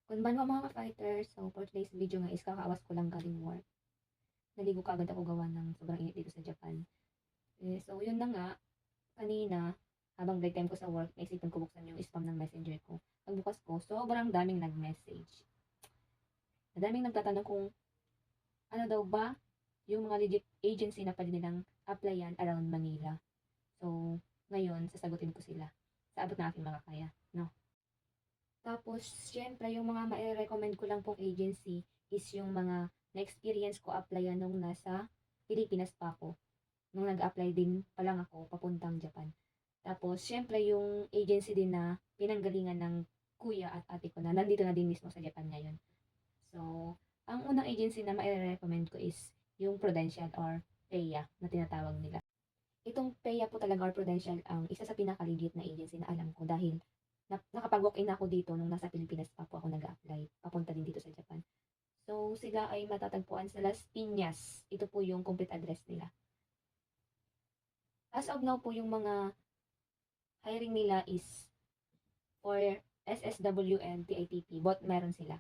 Konbanwa mga ka-fighter, so for today's video nga is kakaawas ko lang galing work. Naligo kaagad ako gawa ng sobrang init dito sa Japan. So yun na nga, kanina, habang break time ko sa work, naisipan ko buksan yung spam ng messenger ko. Pagbukas ko, sobrang daming nag-message. Madaming nagtatanong kung ano daw ba yung mga legit agency na pwede nilang applyan around Manila. So, ngayon, sasagutin ko sila sa abot na aking mga kaya, no? Tapos, syempre, yung mga mai-recommend ko lang pong agency is yung mga na-experience ko applyan nung nasa Pilipinas pa ako. Nung nag-apply din pa lang ako papuntang Japan. Tapos, syempre, yung agency din na pinanggalingan ng kuya at ate ko na nandito na din mismo sa Japan ngayon. So, ang unang agency na mai-recommend ko is yung Prudential or PEA na tinatawag nila. Itong PEA po talaga or Prudential ang isa sa pinaka-legit na agency na alam ko dahil nakapag-walk-in ako dito nung nasa Pilipinas pa po ako nag-apply. Papunta din dito sa Japan. So, sila ay matatagpuan sa Las Piñas. Ito po yung complete address nila. As of now po, yung mga hiring nila is for SSW and PITP. Both meron sila.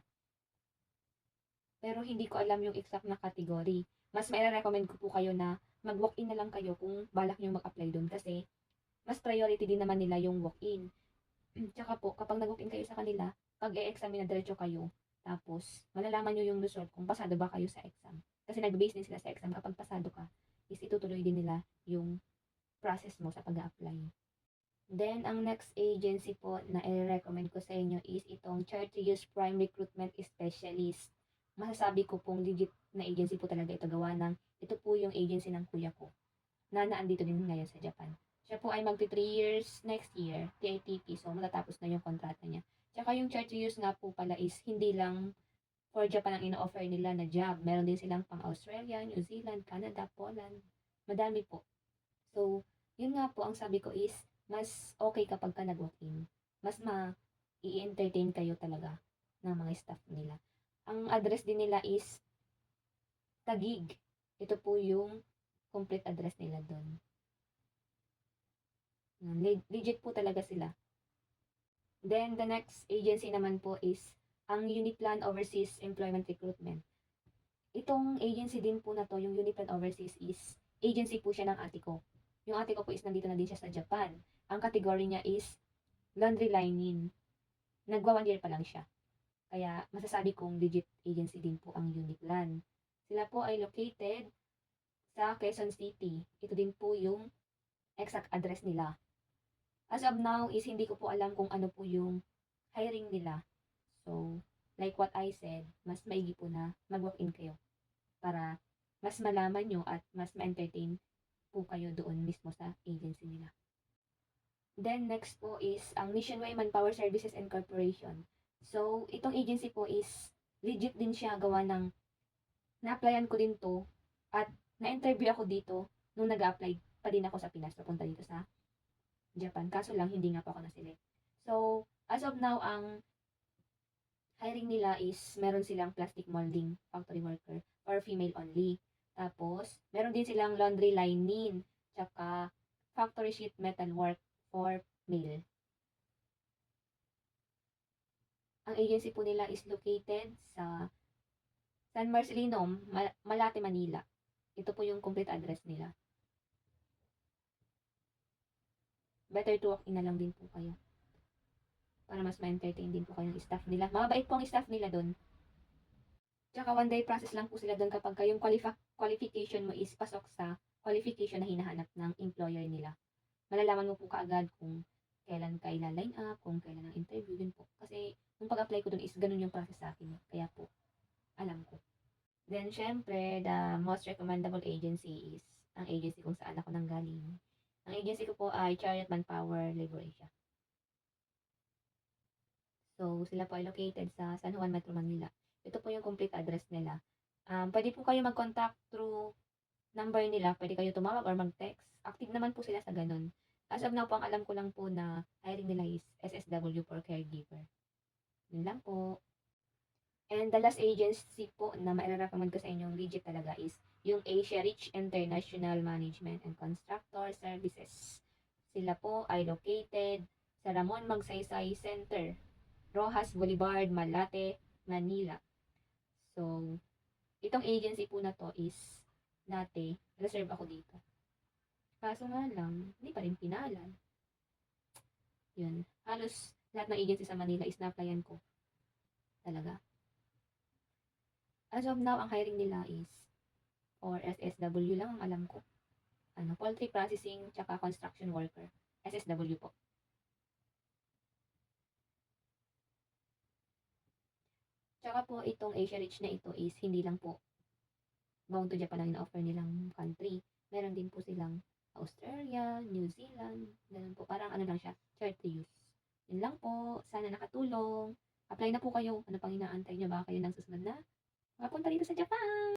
Pero hindi ko alam yung exact na category. Mas mai-recommend ko po kayo na mag-walk-in na lang kayo kung balak nyo mag-apply doon kasi mas priority din naman nila yung walk-in. Tsaka po, kapag nag-walk-in kayo sa kanila, pag e-examine na diretso kayo, tapos malalaman nyo yung result kung pasado ba kayo sa exam. Kasi nag-base din sila sa exam. Kapag pasado ka, is itutuloy din nila yung process mo sa pag-apply. Then, ang next agency po na i-recommend ko sa inyo is itong Charteris Prime Recruitment Specialist. Masasabi ko pong legit na agency po talaga ito gawa ng ito po yung agency ng kuya ko na naandito din ngayon sa Japan. Siya po ay magti 3 years next year, PITP, so matatapos na yung kontrata niya. Tsaka yung Charteris nga po pala is hindi lang for Japan ang ino-offer nila na job. Meron din silang pang Australia, New Zealand, Canada, Poland. Madami po. So, yun nga po ang sabi ko is mas okay kapag ka nag-walk-in. Mas i-entertain kayo talaga ng mga staff nila. Ang address din nila is Taguig. Ito po yung complete address nila doon. Legit po talaga sila. Then, the next agency naman po is ang Uniplan Overseas Employment Recruitment. Itong agency din po na to, yung Uniplan Overseas is agency po siya ng ate ko. Yung ate ko po is nandito na din siya sa Japan. Ang category niya is laundry lining. Nagwa 1 year pa lang siya. Kaya masasabi kong legit agency din po ang Uniplan. Sila po ay located sa Quezon City. Ito din po yung exact address nila. As of now is hindi ko po alam kung ano po yung hiring nila. So, like what I said, mas maigi po na mag-walk-in kayo para mas malaman nyo at mas ma-entertain po kayo doon mismo sa agency nila. Then next po is ang Nationwide Manpower Services and Corporation. So, itong agency po is legit din siya gawa ng na-applyan ko din to at na-interview ako dito nung nag-apply pa din ako sa Pinas papunta dito sa Japan. Kaso lang, hindi nga pa ako na-select. So, as of now, ang hiring nila is meron silang plastic molding factory worker or female only. Tapos, meron din silang laundry lining, tsaka factory sheet metal work for male. Ang agency po nila is located sa San Marcelino, Malate, Manila. Ito po yung complete address nila. Better to walk in na lang din po kayo. Para mas ma-entertain din po kayo ng staff nila. Mabait po ang staff nila doon. Tsaka 1 day process lang po sila doon kapag kayong qualification mo is pasok sa qualification na hinahanap ng employer nila. Malalaman mo po kaagad kung kailan ka ila-line up, kung kailan ang interview din po. Kasi nung pag-apply ko doon is ganun yung process sa akin. Kaya po, alam ko. Then, syempre, the most recommendable agency is ang agency kung saan ako nanggaling. Ang agency ko po ay Chariot Manpower Labor Asia. So, sila po ay located sa San Juan, Metro Manila. Ito po yung complete address nila. Pwede po kayo mag-contact through number nila. Pwede kayo tumawag or mag-text. Active naman po sila sa ganun. As of now po, ang alam ko lang po na hiring nila is SSW for caregiver. Yun lang po. And the last agency po na mai-recommend ko sa inyong legit talaga is yung Asia Rich International Management and Constructor Services. Sila po ay located sa Ramon Magsaysay Center. Rojas Boulevard, Malate, Manila. So, itong agency po na to is dati, reserve ako dito. Kaso nga lang, hindi pa rin pinalan. Yun. Halos lahat ng agency sa Manila is na-applyan ko. Talaga. As of now, ang hiring nila is for SSW lang ang alam ko. Poultry processing tsaka construction worker. SSW po. Tsaka po itong Asia Rich na ito is hindi lang po bound to Japan ang ina-offer nilang country. Meron din po silang Australia, New Zealand, ganun po. Parang ano lang siya, short to use. Yun lang po. Sana nakatulong. Apply na po kayo. Ano pang inaantay nyo? Baka kayo nang susunod na makapunta dito sa Japan.